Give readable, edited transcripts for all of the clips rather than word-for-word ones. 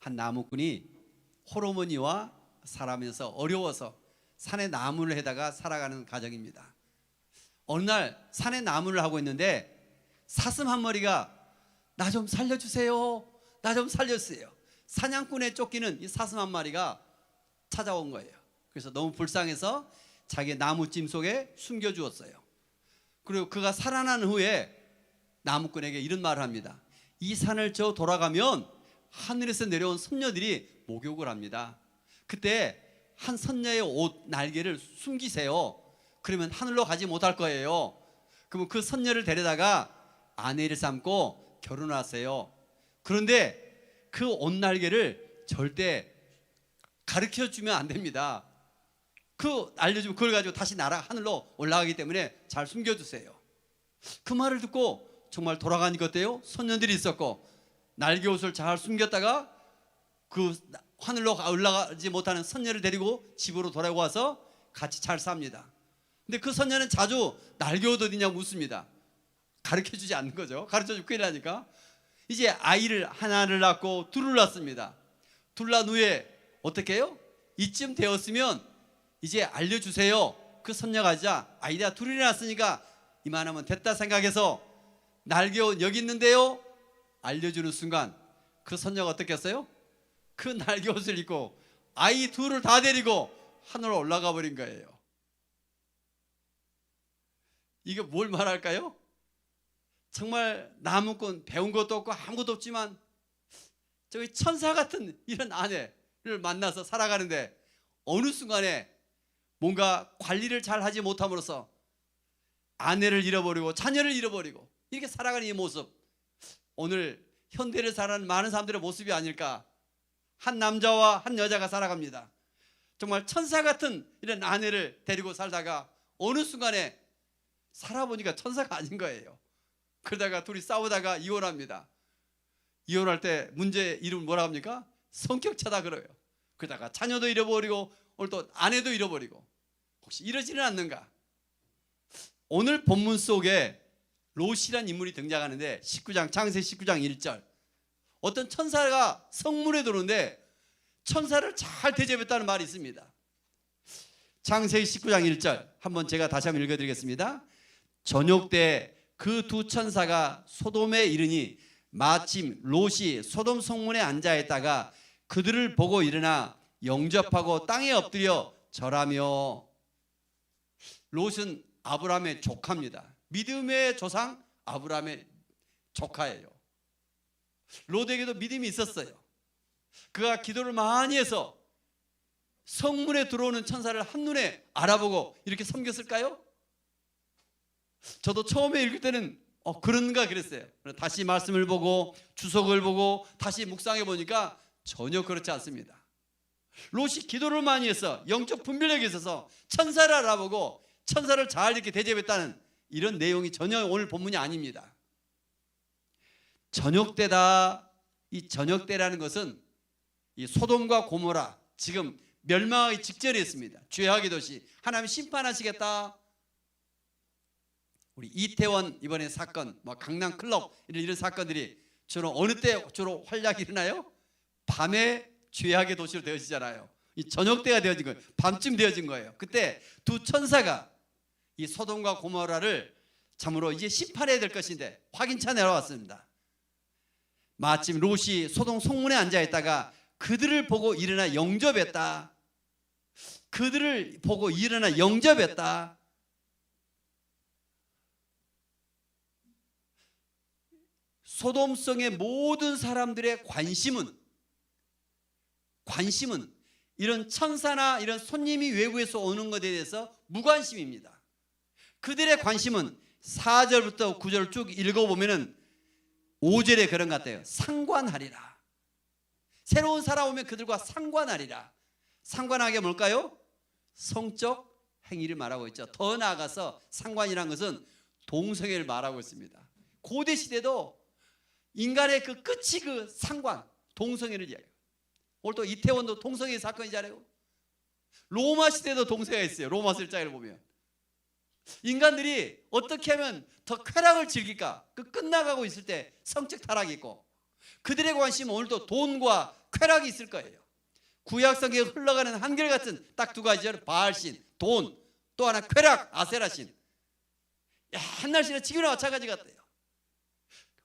한 나무꾼이 호르몬이와 살아면서 어려워서 산에 나무를 해다가 살아가는 가정입니다. 어느 날 산에 나무를 하고 있는데 사슴 한 마리가 나 좀 살려주세요, 나 좀 살려주세요. 사냥꾼에 쫓기는 이 사슴 한 마리가 찾아온 거예요. 그래서 너무 불쌍해서 자기 나무찜 속에 숨겨주었어요. 그리고 그가 살아난 후에 나무꾼에게 이런 말을 합니다. 이 산을 저 돌아가면 하늘에서 내려온 선녀들이 목욕을 합니다. 그때 한 선녀의 옷 날개를 숨기세요. 그러면 하늘로 가지 못할 거예요. 그러면 그 선녀를 데려다가 아내를 삼고 결혼하세요. 그런데 그 옷 날개를 절대 가르쳐주면 안 됩니다. 그 알려주면 그걸 가지고 다시 하늘로 올라가기 때문에 잘 숨겨주세요. 그 말을 듣고 정말 돌아가니까 어때요? 선녀들이 있었고 날개 옷을 잘 숨겼다가 그 하늘로 올라가지 못하는 선녀를 데리고 집으로 돌아와서 같이 잘 삽니다. 근데 그 선녀는 자주 날개 옷 어디냐고 묻습니다. 가르쳐주지 않는 거죠. 가르쳐주면 큰일 나니까. 이제 아이를 하나를 낳고 둘을 낳습니다. 둘 낳은 후에 어떻게 해요? 이쯤 되었으면 이제 알려주세요. 그 선녀가 하자 아이가 둘이 낳았으니까 이만하면 됐다 생각해서 날개 옷 여기 있는데요 알려주는 순간 그 선녀가 어떻게 했어요? 그 날개 옷을 입고 아이 둘을 다 데리고 하늘로 올라가 버린 거예요. 이게 뭘 말할까요? 정말 나무꾼 배운 것도 없고 아무것도 없지만 저기 천사 같은 이런 아내를 만나서 살아가는데 어느 순간에 뭔가 관리를 잘 하지 못함으로써 아내를 잃어버리고 자녀를 잃어버리고 이렇게 살아가는 이 모습, 오늘 현대를 살아가는 많은 사람들의 모습이 아닐까. 한 남자와 한 여자가 살아갑니다. 정말 천사 같은 이런 아내를 데리고 살다가 어느 순간에 살아보니까 천사가 아닌 거예요. 그러다가 둘이 싸우다가 이혼합니다. 이혼할 때 문제 이름 뭐라 합니까? 성격차다 그래요. 그러다가 자녀도 잃어버리고 오늘 또 아내도 잃어버리고. 혹시 이러지는 않는가? 오늘 본문 속에 롯이라는 인물이 등장하는데 창세기 19장 1절 어떤 천사가 성문에 들어오는데 천사를 잘 대접했다는 말이 있습니다. 창세기 19장 1절 한번 제가 다시 한번 읽어드리겠습니다. 저녁 때 그 두 천사가 소돔에 이르니 마침 롯이 소돔 성문에 앉아있다가 그들을 보고 일어나 영접하고 땅에 엎드려 절하며. 롯은 아브라함의 조카입니다. 믿음의 조상 아브라함의 조카예요. 롯에게도 믿음이 있었어요. 그가 기도를 많이 해서 성문에 들어오는 천사를 한눈에 알아보고 이렇게 섬겼을까요? 저도 처음에 읽을 때는 그런가 그랬어요. 다시 말씀을 보고 주석을 보고 다시 묵상해 보니까 전혀 그렇지 않습니다. 롯이 기도를 많이 해서 영적 분별력이 있어서 천사를 알아보고 천사를 잘 이렇게 대접했다는 이런 내용이 전혀 오늘 본문이 아닙니다. 저녁때다. 이 저녁때라는 것은 이 소돔과 고모라 지금 멸망하기 직전에 있습니다. 죄악의 도시 하나님 심판하시겠다. 우리 이태원 이번에 사건, 강남 클럽 이런 사건들이 주로 어느 때 주로 활약이 일어나요? 밤에 죄악의 도시로 되어지잖아요. 이 저녁 때가 되어진 거예요. 밤쯤 되어진 거예요. 그때 두 천사가 이 소돔과 고모라를 참으로 이제 심판해야 될 것인데 확인차 내려왔습니다. 마침 롯이 소돔 성문에 앉아 있다가 그들을 보고 일어나 영접했다. 그들을 보고 일어나 영접했다. 소돔성의 모든 사람들의 관심은 이런 천사나 이런 손님이 외부에서 오는 것에 대해서 무관심입니다. 그들의 관심은 4절부터 9절을 쭉 읽어보면 5절에 그런 것 같아요. 상관하리라. 새로운 사람 오면 그들과 상관하리라. 상관하게 뭘까요? 성적 행위를 말하고 있죠. 더 나아가서 상관이라는 것은 동성애를 말하고 있습니다. 고대 시대도 인간의 그 끝이 그 상관, 동성애를 이야기해요. 오늘 또 이태원도 동성애 사건이잖아요. 로마 시대도 동성애가 있어요. 로마 설자를 보면 인간들이 어떻게 하면 더 쾌락을 즐길까? 그 끝나가고 있을 때 성적 타락이 있고 그들의 관심은 오늘도 돈과 쾌락이 있을 거예요. 구약 성경에 흘러가는 한결같은 딱 두 가지죠. 바알신, 돈, 또 하나 쾌락, 아세라신. 한날씨나 지금이나 마찬가지 같아요.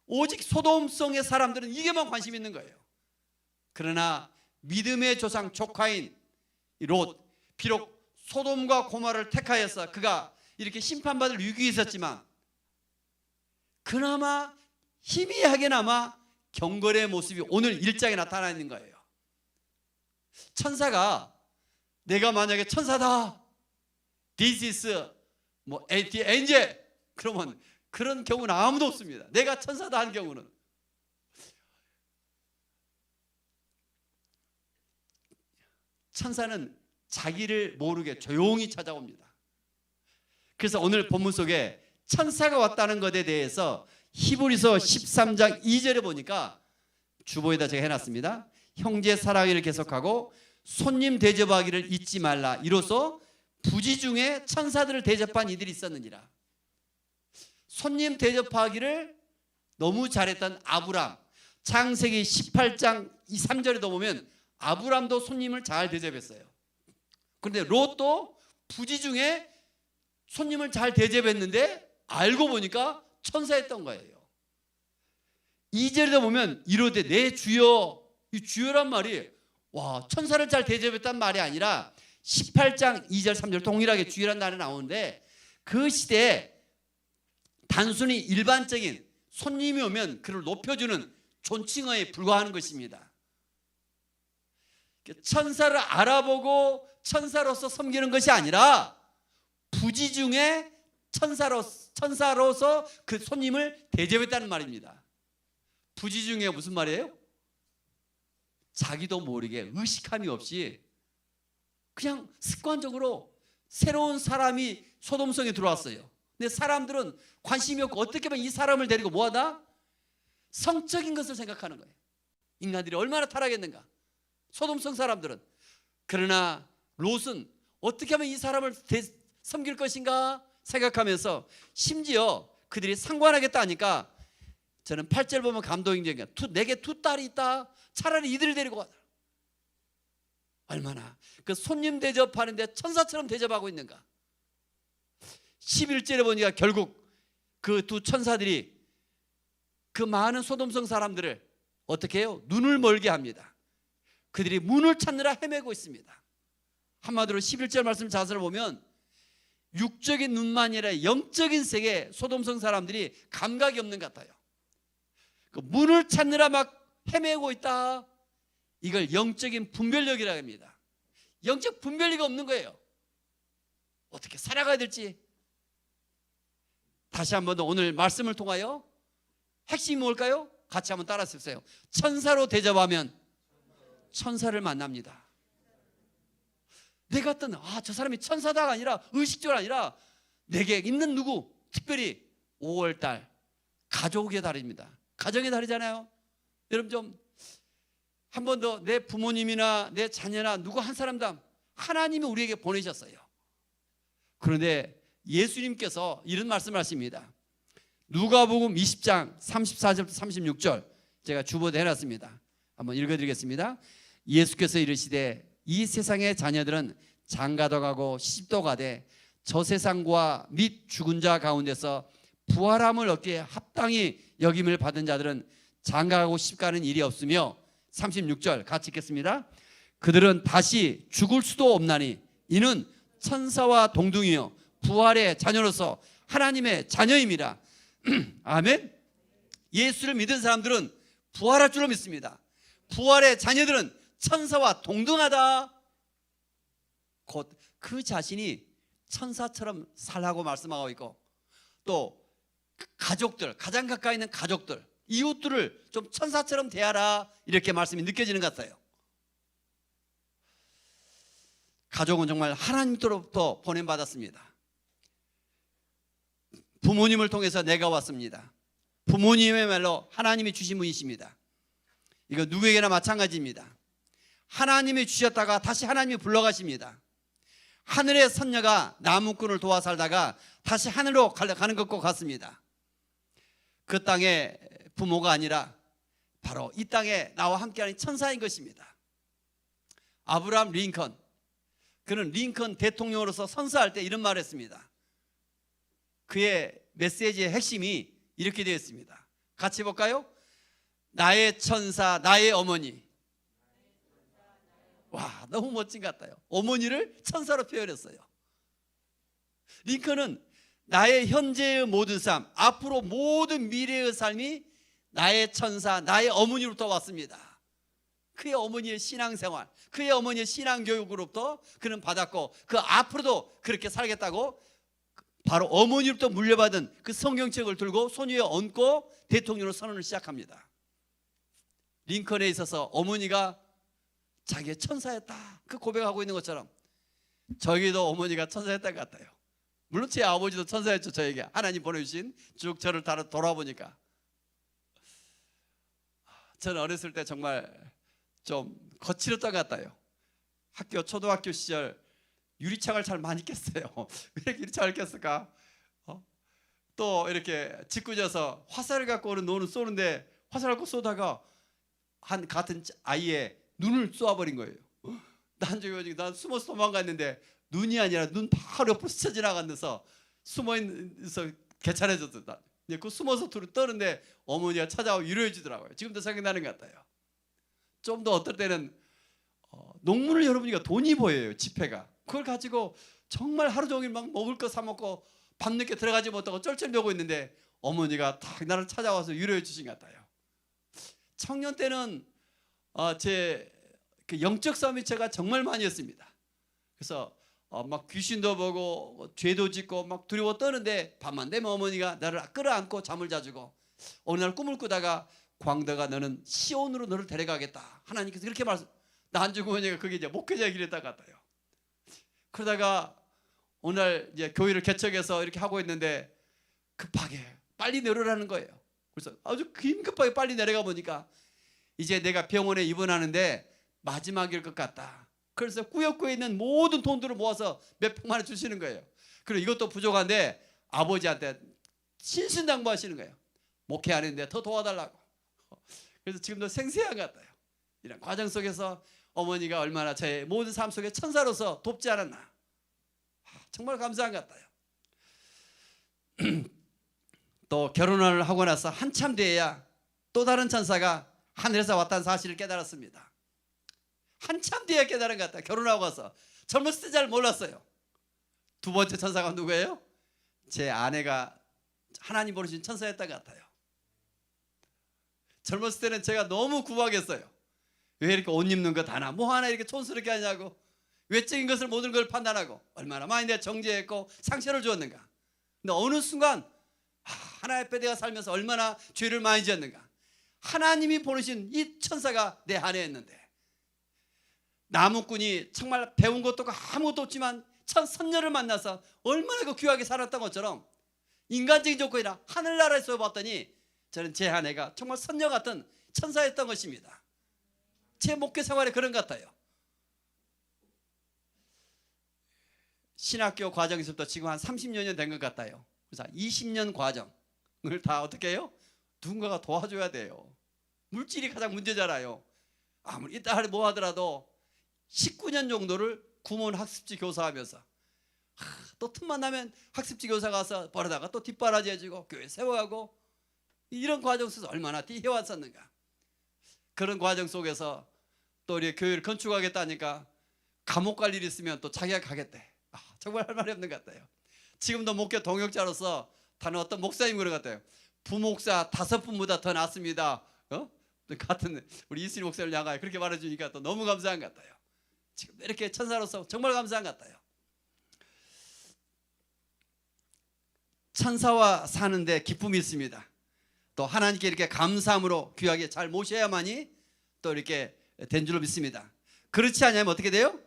오직 소돔성의 사람들은 이게만 관심 있는 거예요. 그러나 믿음의 조상 조카인 롯, 비록 소돔과 고모라를 택하여서 그가 이렇게 심판받을 위기에 있었지만 그나마 희미하게나마 경건의 모습이 오늘 1장에 나타나 있는 거예요. 천사가 내가 만약에 천사다, This is the angel, 그러면 그런 경우는 아무도 없습니다. 내가 천사다 하는 경우는. 천사는 자기를 모르게 조용히 찾아옵니다. 그래서 오늘 본문 속에 천사가 왔다는 것에 대해서 히브리서 13장 2절에 보니까 주보에다 제가 해놨습니다. 형제 사랑을 계속하고 손님 대접하기를 잊지 말라. 이로써 부지 중에 천사들을 대접한 이들이 있었느니라. 손님 대접하기를 너무 잘했던 아브람, 창세기 18장 2, 3절에도 보면 아브람도 손님을 잘 대접했어요. 그런데 롯도 부지 중에 손님을 잘 대접했는데 알고 보니까 천사였던 거예요. 2절에도 보면 이르되 내 주여, 이 주여란 말이 천사를 잘 대접했단 말이 아니라 18장 2절 3절 동일하게 주여란 단어 나오는데 그 시대에 단순히 일반적인 손님이 오면 그를 높여주는 존칭어에 불과하는 것입니다. 천사를 알아보고 천사로서 섬기는 것이 아니라 부지 중에 천사로서 그 손님을 대접했다는 말입니다. 부지 중에 무슨 말이에요? 자기도 모르게 의식함이 없이 그냥 습관적으로 새로운 사람이 소돔성에 들어왔어요. 근데 사람들은 관심이 없고 어떻게 하면 이 사람을 데리고 뭐하다? 성적인 것을 생각하는 거예요. 인간들이 얼마나 타락했는가. 소돔성 사람들은. 그러나 롯은 어떻게 하면 이 사람을 섬길 것인가 생각하면서 심지어 그들이 상관하겠다 하니까 저는 8절 보면 감동적인 게 내게 두 딸이 있다. 차라리 이들을 데리고 가라. 얼마나 그 손님 대접하는데 천사처럼 대접하고 있는가. 11절에 보니까 결국 그 두 천사들이 그 많은 소돔성 사람들을 어떻게 해요? 눈을 멀게 합니다. 그들이 문을 찾느라 헤매고 있습니다. 한마디로 11절 말씀 자세를 보면 육적인 눈만이 아니라 영적인 세계 소돔성 사람들이 감각이 없는 것 같아요. 그 문을 찾느라 막 헤매고 있다. 이걸 영적인 분별력이라고 합니다. 영적 분별력이 없는 거예요. 어떻게 살아가야 될지. 다시 한번 더 오늘 말씀을 통하여 핵심이 뭘까요? 같이 한번 따라 쓰세요. 천사로 대접하면 천사를 만납니다. 내가 어떤 저 사람이 천사다가 아니라 의식적으로 아니라 내게 있는 누구, 특별히 5월달 가족의 달입니다. 가정의 달이잖아요. 여러분 좀 한 번 더 내 부모님이나 내 자녀나 누구 한 사람당 하나님이 우리에게 보내셨어요. 그런데 예수님께서 이런 말씀을 하십니다. 누가복음 20장 34절부터 36절 제가 주보에 해놨습니다. 한번 읽어드리겠습니다. 예수께서 이르시되 이 세상의 자녀들은 장가도 가고 시집도 가되 저 세상과 및 죽은 자 가운데서 부활함을 얻기에 합당히 여김을 받은 자들은 장가가고 시집가는 일이 없으며 36절 같이 읽겠습니다. 그들은 다시 죽을 수도 없나니 이는 천사와 동등이요 부활의 자녀로서 하나님의 자녀입니다. 아멘. 예수를 믿은 사람들은 부활할 줄로 믿습니다. 부활의 자녀들은 천사와 동등하다. 곧 그 자신이 천사처럼 살라고 말씀하고 있고 또 가족들, 가장 가까이 있는 가족들, 이웃들을 좀 천사처럼 대하라 이렇게 말씀이 느껴지는 것 같아요. 가족은 정말 하나님으로부터 보냄받았습니다. 부모님을 통해서 내가 왔습니다. 부모님의 말로 하나님이 주신 분이십니다. 이거 누구에게나 마찬가지입니다. 하나님이 주셨다가 다시 하나님이 불러가십니다. 하늘의 선녀가 나무꾼을 도와 살다가 다시 하늘로 가는 것과 같습니다. 그 땅에 부모가 아니라 바로 이 땅에 나와 함께하는 천사인 것입니다. 아브라함 링컨, 그는 링컨 대통령으로서 선서할 때 이런 말을 했습니다. 그의 메시지의 핵심이 이렇게 되어 있습니다. 같이 볼까요? 나의 천사, 나의 어머니. 와, 너무 멋진 것 같아요. 어머니를 천사로 표현했어요. 링컨은 나의 현재의 모든 삶, 앞으로 모든 미래의 삶이 나의 천사, 나의 어머니로부터 왔습니다. 그의 어머니의 신앙생활, 그의 어머니의 신앙교육으로부터 그는 받았고, 그 앞으로도 그렇게 살겠다고 바로 어머니로부터 물려받은 그 성경책을 들고 손 위에 얹고 대통령으로 선언을 시작합니다. 링컨에 있어서 어머니가 자기의 천사였다, 그 고백하고 있는 것처럼 저에게도 어머니가 천사였던 것 같아요. 물론 제 아버지도 천사였죠. 저에게 하나님 보내주신 쭉 저를 돌아보니까 저는 어렸을 때 정말 좀 거칠었던 것 같아요. 초등학교 시절 유리창을 잘 많이 깼어요. 왜 이렇게 유리창을 깼을까? 또 이렇게 짓궂어서 화살을 갖고 쏘는데 화살을 갖고 쏘다가 한 같은 아이의 눈을 쏘아버린 거예요. 난 숨어서 도망갔는데 눈이 아니라 눈 바로 옆으로 스쳐 지나가면서 숨어있어서 괜찮아졌다. 그 숨어서 떠는데 어머니가 찾아와 위로해 주더라고요. 지금도 생각나는 것 같아요. 좀 더 어떨 때는 농문을 열어보니까 돈이 보여요. 지폐가. 그걸 가지고 정말 하루 종일 막 먹을 거 사 먹고 밤늦게 들어가지 못하고 쩔쩔매고 있는데 어머니가 딱 나를 찾아와서 위로해 주신 것 같아요. 청년 때는 제 그 영적 싸움이 제가 정말 많이 했습니다. 그래서 막 귀신도 보고 죄도 짓고 막 두려워 떠는데 밤만 되면 어머니가 나를 끌어안고 잠을 자주고, 어느 날 꿈을 꾸다가 광대가 너는 시온으로 너를 데려가겠다, 하나님께서 그렇게 말씀. 나 안 죽으면 그게 이제 목회자의 길이었다 같아요. 그러다가 오늘 이제 교회를 개척해서 이렇게 하고 있는데 급하게 빨리 내려라는 거예요. 그래서 아주 긴급하게 빨리 내려가 보니까 이제 내가 병원에 입원하는데 마지막일 것 같다. 그래서 꾸역꾸역 있는 모든 돈들을 모아서 몇 백만 원 주시는 거예요. 그리고 이것도 부족한데 아버지한테 신신당부하시는 거예요. 목회하는데 더 도와달라고. 그래서 지금도 생생한 것 같아요. 이런 과정 속에서 어머니가 얼마나 제 모든 삶 속에 천사로서 돕지 않았나. 정말 감사한 것 같아요. 또 결혼을 하고 나서 한참 뒤에야 또 다른 천사가 하늘에서 왔다는 사실을 깨달았습니다. 한참 뒤에 깨달은 것 같아요. 결혼하고 와서. 젊었을 때 잘 몰랐어요. 두 번째 천사가 누구예요? 제 아내가 하나님 보내신 천사였던 것 같아요. 젊었을 때는 제가 너무 구박했어요. 왜 이렇게 옷 입는 것 하나, 뭐 하나 이렇게 촌스럽게 하냐고, 외적인 것을 모든 걸 판단하고 얼마나 많이 내가 정죄했고 상처를 주었는가. 근데 어느 순간 하나님 앞에 내가 살면서 얼마나 죄를 많이 지었는가. 하나님이 보내신 이 천사가 내 아내였는데, 나무꾼이 정말 배운 것도 없고 아무것도 없지만 천 선녀를 만나서 얼마나 그 귀하게 살았던 것처럼 인간적인 조건이라 하늘나라에서 봤더니 저는 제 아내가 정말 선녀 같은 천사였던 것입니다. 제 목회 생활에 그런 것 같아요. 신학교 과정에서부터 지금 한 30여 년 된 것 같아요. 그래서 20년 과정을 다 어떻게 해요? 누군가가 도와줘야 돼요. 물질이 가장 문제잖아요. 아무리 이따 뭐 하더라도 19년 정도를 구몬 학습지 교사하면서 또 틈만 나면 학습지 교사 가서 버려다가 또 뒷바라지 해주고 교회 세워가고, 이런 과정 속에서 얼마나 해왔었는가. 그런 과정 속에서 또 우리 교회를 건축하겠다니까 감옥 갈 일이 있으면 또 자기가 가겠대. 정말 할 말이 없는 것 같아요. 지금도 목회 동역자로서 다른 어떤 목사님 그런 것 같아요. 부목사 5분보다 더 낫습니다. 같은 우리 이슬 목사를 향하여 그렇게 말해주니까 또 너무 감사한 것 같아요. 지금 이렇게 천사로서 정말 감사한 것 같아요. 천사와 사는데 기쁨이 있습니다. 또 하나님께 이렇게 감사함으로 귀하게 잘 모셔야만이 또 이렇게 된 줄로 믿습니다. 그렇지 않으면 어떻게 돼요?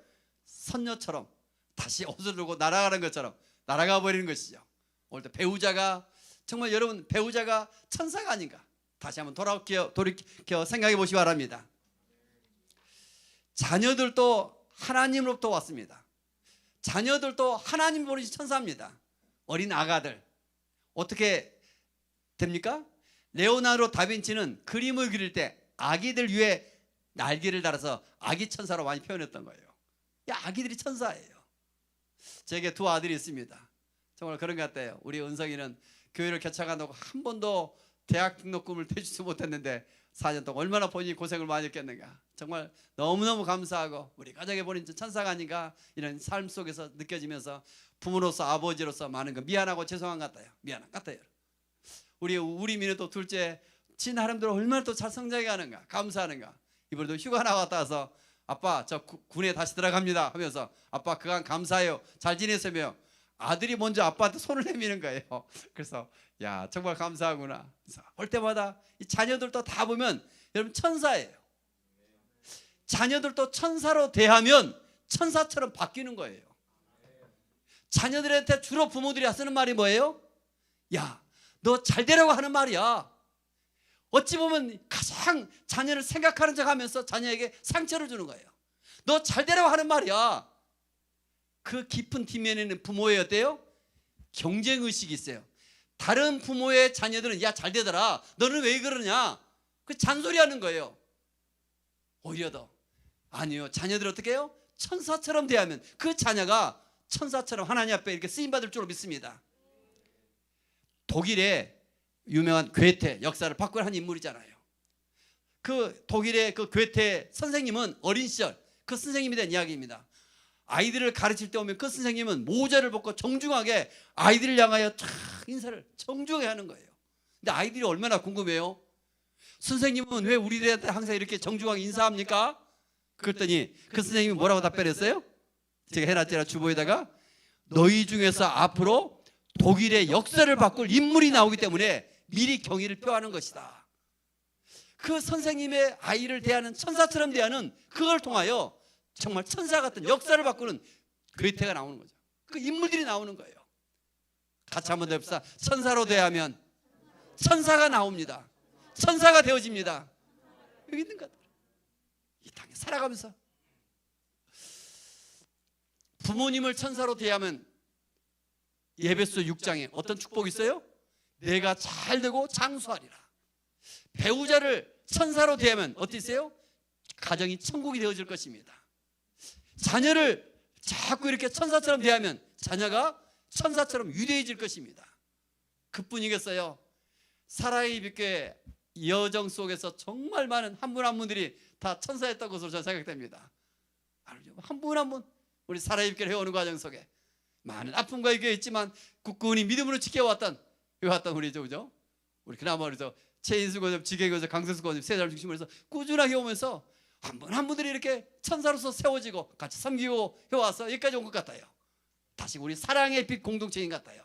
선녀처럼 다시 옷을 두고 날아가는 것처럼 날아가 버리는 것이죠. 오늘 또 배우자가 정말 여러분 배우자가 천사가 아닌가 다시 한번 돌이켜 생각해 보시기 바랍니다. 자녀들도 하나님으로부터 왔습니다. 자녀들도 하나님 보내신 천사입니다. 어린 아가들 어떻게 됩니까? 레오나르도 다빈치는 그림을 그릴 때 아기들 위에 날개를 달아서 아기 천사로 많이 표현했던 거예요. 야, 아기들이 천사예요. 제게 두 아들이 있습니다. 정말 그런 것 같아요. 우리 은성이는 교회를 개척한다고 한 번도 대학 등록금을 대주지 못했는데 4년 동안 얼마나 본인이 고생을 많이 했겠는가. 정말 너무너무 감사하고 우리 가정에 보낸 천사가 아닌가 이런 삶 속에서 느껴지면서 부모로서 아버지로서 많은 거 미안하고 죄송한 것 같아요. 미안한 것 같아요. 우리 민혜도 둘째 지 나름대로 얼마나 또 잘 성장해 가는가, 감사하는가. 이번에도 휴가 나갔다 와서 아빠 저 군에 다시 들어갑니다 하면서 아빠 그간 감사해요, 잘 지내세요. 아들이 먼저 아빠한테 손을 내미는 거예요. 그래서 야, 정말 감사하구나. 그래서 볼 때마다 이 자녀들도 다 보면 여러분 천사예요. 자녀들도 천사로 대하면 천사처럼 바뀌는 거예요. 자녀들한테 주로 부모들이 쓰는 말이 뭐예요? 야, 너 잘 되라고 하는 말이야. 어찌 보면 가장 자녀를 생각하는 척 하면서 자녀에게 상처를 주는 거예요. 너 잘 되라고 하는 말이야. 그 깊은 뒷면에는 부모의 어때요? 경쟁의식이 있어요. 다른 부모의 자녀들은 야, 잘 되더라, 너는 왜 그러냐, 그 잔소리하는 거예요. 오히려 더 아니요, 자녀들 어떻게 해요? 천사처럼 대하면 그 자녀가 천사처럼 하나님 앞에 이렇게 쓰임받을 줄로 믿습니다. 독일의 유명한 괴테, 역사를 바꾼 한 인물이잖아요. 그 독일의 그 괴테 선생님은 어린 시절 그 선생님에 대한 이야기입니다. 아이들을 가르칠 때 오면 그 선생님은 모자를 벗고 정중하게 아이들을 향하여 쫙 인사를 정중하게 하는 거예요. 근데 아이들이 얼마나 궁금해요. 선생님은 왜 우리들한테 항상 이렇게 정중하게 인사합니까? 그랬더니 그 선생님이 뭐라고 답변했어요? 제가 해놨잖아요, 주보에다가. 너희 중에서 앞으로 독일의 역사를 바꿀 인물이 나오기 때문에 미리 경의를 표하는 것이다. 그 선생님의 아이를 대하는 천사처럼 대하는 그걸 통하여 정말 천사 같은 역사를 바꾸는 괴테가 나오는 거죠. 그 인물들이 나오는 거예요. 같이 한번 더 해봅시다. 천사로 대하면 천사가 나옵니다. 천사가 되어집니다. 여기 있는 것 같아요. 이 땅에 살아가면서 부모님을 천사로 대하면 예배서 6장에 어떤 축복이 있어요? 내가 잘 되고 장수하리라. 배우자를 천사로 대하면 어떠세요? 가정이 천국이 되어질 것입니다. 자녀를 자꾸 이렇게 천사처럼 대하면 자녀가 천사처럼 위대해질 것입니다. 그뿐이겠어요? 사라의 빛교회 여정 속에서 정말 많은 한 분 한 분들이 다 천사였던 것으로 저는 생각됩니다. 한 분 한 분 우리 사라의 빛교회 해오는 과정 속에 많은 아픔과 위기가 있지만 굳건히 믿음으로 지켜왔던 우리 그죠? 우리 그나마 그래서 최인수 교수, 지계 교수, 강세수 교수 세 사람 중심으로 해서 꾸준하게 오면서 한 분 한 분들이 이렇게 천사로서 세워지고 같이 섬기고 해와서 여기까지 온 것 같아요. 다시 우리 사랑의 빛 공동체인 것 같아요.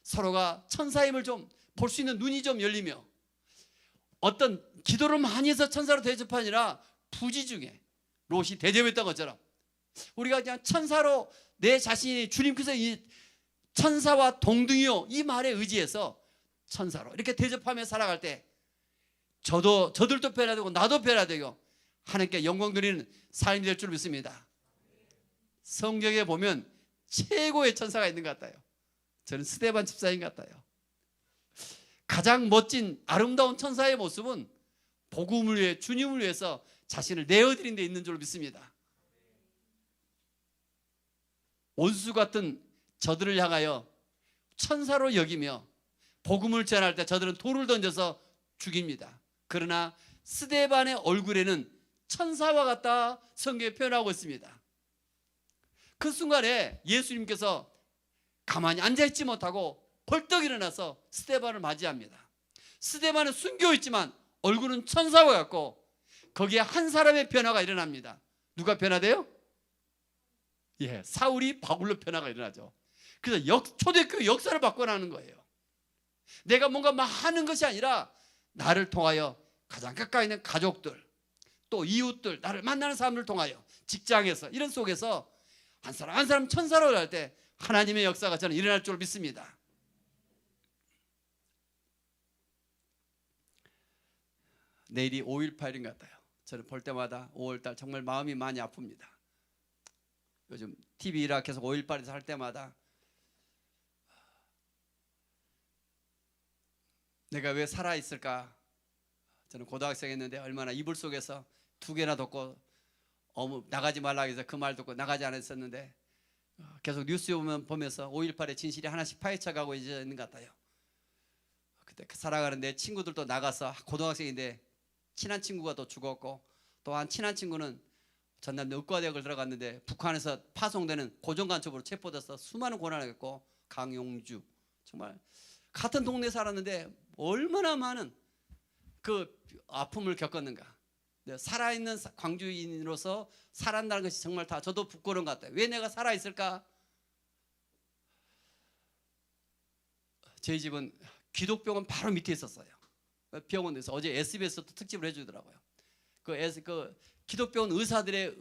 서로가 천사임을 좀 볼 수 있는 눈이 좀 열리며 어떤 기도를 많이 해서 천사로 대접하는 아니라 부지 중에 롯이 대접했던 것처럼 우리가 그냥 천사로 내 자신이 주님께서 이 천사와 동등이요 이 말에 의지해서 천사로 이렇게 대접하며 살아갈 때 저들도 변화되고 나도 변화되고 하나님께 영광 드리는 삶이 될 줄 믿습니다. 성경에 보면 최고의 천사가 있는 것 같아요. 저는 스데반 집사인 것 같아요. 가장 멋진 아름다운 천사의 모습은 복음을 위해 주님을 위해서 자신을 내어드린 데 있는 줄 믿습니다. 원수 같은 저들을 향하여 천사로 여기며 복음을 전할 때 저들은 돌을 던져서 죽입니다. 그러나 스데반의 얼굴에는 천사와 같다 성경에 표현하고 있습니다. 그 순간에 예수님께서 가만히 앉아있지 못하고 벌떡 일어나서 스데반을 맞이합니다. 스데반은 순교했지만 얼굴은 천사와 같고 거기에 한 사람의 변화가 일어납니다. 누가 변화돼요? 예, 사울이 바울로 변화가 일어나죠. 그래서 초대교회 역사를 바꿔나가는 거예요. 내가 뭔가 많은 것이 아니라 나를 통하여 가장 가까이 있는 가족들 또 이웃들 나를 만나는 사람들을 통하여 직장에서 이런 속에서 한 사람 한 사람 천사로 할 때 하나님의 역사가 저는 일어날 줄 믿습니다. 내일이 5.18인 것 같아요. 저는 볼 때마다 5월달 정말 마음이 많이 아픕니다. 요즘 TV라 계속 5.18에서 할 때마다 내가 왜 살아있을까 저는 고등학생이었는데 얼마나 이불 속에서 2개나 덮고 나가지 말라 해서 그 말 듣고 나가지 않았었는데 계속 뉴스 보면서 5.18의 진실이 하나씩 파헤쳐가고 있는 것 같아요. 그때 살아가는 내 친구들도 나가서 고등학생인데 친한 친구가 또 죽었고, 또한 친한 친구는 전남 의과대학을 들어갔는데 북한에서 파송되는 고정간첩으로 체포돼서 수많은 고난을 겪고, 강용주 정말 같은 동네에 살았는데 얼마나 많은 그 아픔을 겪었는가. 살아있는 광주인으로서 살았다는 것이 정말 다 저도 부끄러운 것 같아요. 왜 내가 살아있을까? 저희 집은 기독병원 바로 밑에 있었어요. 병원에서 어제 SBS도 특집을 해주더라고요. 그 기독병원 의사들의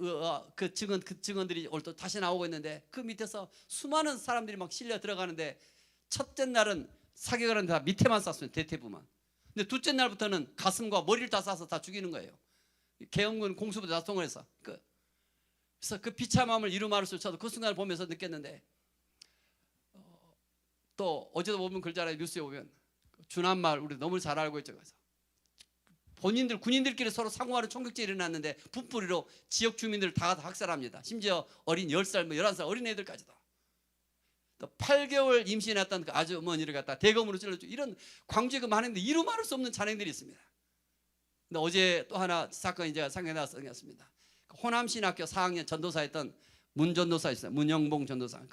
그 증언들이 오늘 또 다시 나오고 있는데, 그 밑에서 수많은 사람들이 막 실려 들어가는데, 첫째 날은 사격을 하는데 다 밑에만 쐈어요. 대퇴부만. 근데 둘째 날부터는 가슴과 머리를 다 쏴서 다 죽이는 거예요. 계엄군 공수부대 작동을 해서. 그래서 그 비참함을 이루 말할 수 없어도 그 순간을 보면서 느꼈는데, 또 어제도 보면 글잖아요. 뉴스에 보면 주남마을, 우리 너무 잘 알고 있죠. 그래서 본인들 군인들끼리 서로 상호하는 총격전이 일어났는데 분풀이로 지역 주민들을 다 학살합니다. 심지어 어린 10살, 11살 어린애들까지도. 또 8개월 임신했던 그 아주머니를 갖다 대검으로 찔러주고, 이런 광주에 그 많은데 이루 말할 수 없는 잔행들이 있습니다. 근데 어제 또 하나 사건이 제가 생각났습니다. 호남신학교 4학년 전도사였던 문 전도사 있어요. 문영봉 전도사.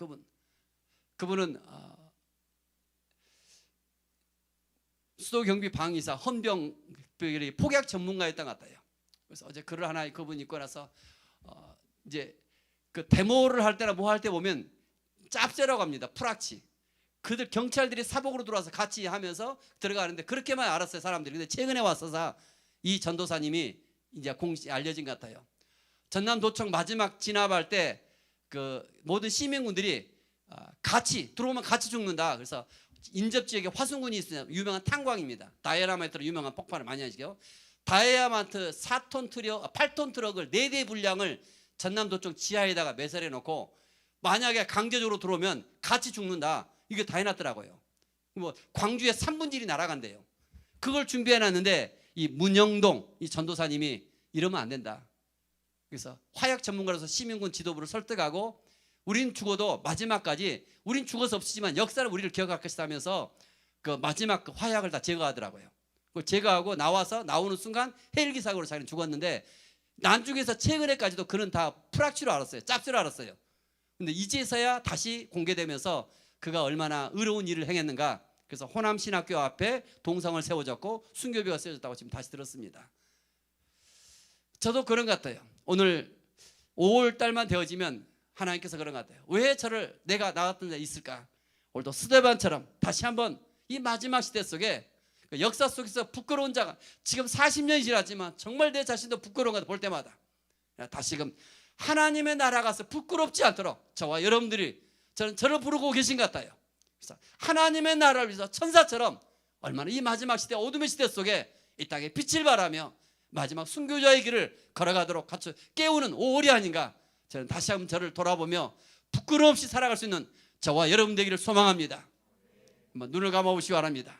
그분은 수도경비 방위사 헌병 폭약 전문가였던 것 같아요. 그래서 어제 글을 하나 그분 읽고 나서 이제 그 데모를 할 때나 뭐 할 때 보면 짭새라고 합니다. 프락치. 그들 경찰들이 사복으로 들어와서 같이 하면서 들어가는데 그렇게만 알았어요, 사람들이. 근데 최근에 와서서 이 전도사님이 이제 공식 알려진 것 같아요. 전남도청 마지막 진압할 때 그 모든 시민군들이 같이 들어오면 같이 죽는다. 그래서 인접 지역에 화순군이 있으면 유명한 탄광입니다. 다이아마이트로 유명한 폭발을 많이 하시죠. 다이아마이트 8톤 트럭을 4대 분량을 전남도청 지하에다가 매설해 놓고, 만약에 강제적으로 들어오면 같이 죽는다. 이게 다 해놨더라고요. 뭐 광주에 3분질이 날아간대요. 그걸 준비해 놨는데 이 문영동 이 전도사님이 이러면 안 된다. 그래서 화약 전문가로서 시민군 지도부를 설득하고, 우린 죽어도 마지막까지 우린 죽어서 없지만 역사는 우리를 기억할 것이다 하면서 그 마지막 그 화약을 다 제거하더라고요. 그걸 제거하고 나오는 순간 헬기 사고로 자기는 죽었는데, 난중에서 최근에까지도 그는 다 프락치로 알았어요. 짭새로 알았어요. 근데 이제서야 다시 공개되면서 그가 얼마나 의로운 일을 행했는가. 그래서 호남신학교 앞에 동상을 세워졌고 순교비가 세워졌다고 지금 다시 들었습니다. 저도 그런 것 같아요. 오늘 5월 달만 되어지면 하나님께서 그런 것 같아요. 왜 저를 내가 나갔던 데 있을까? 오늘도 스데반처럼 다시 한번 이 마지막 시대 속에 역사 속에서 부끄러운 자가, 지금 40년이 지났지만 정말 내 자신도 부끄러운 것 볼 때마다 다시금 하나님의 나라 가서 부끄럽지 않도록 저와 여러분들이 저를 부르고 계신 것 같아요. 그래서 하나님의 나라를 위해서 천사처럼 얼마나 이 마지막 시대 어둠의 시대 속에 이 땅에 빛을 발하며 마지막 순교자의 길을 걸어가도록 같이 깨우는 5월이 아닌가. 저는 다시 한번 저를 돌아보며 부끄러움 없이 살아갈 수 있는 저와 여러분 되기를 소망합니다. 한번 눈을 감아보시기 바랍니다.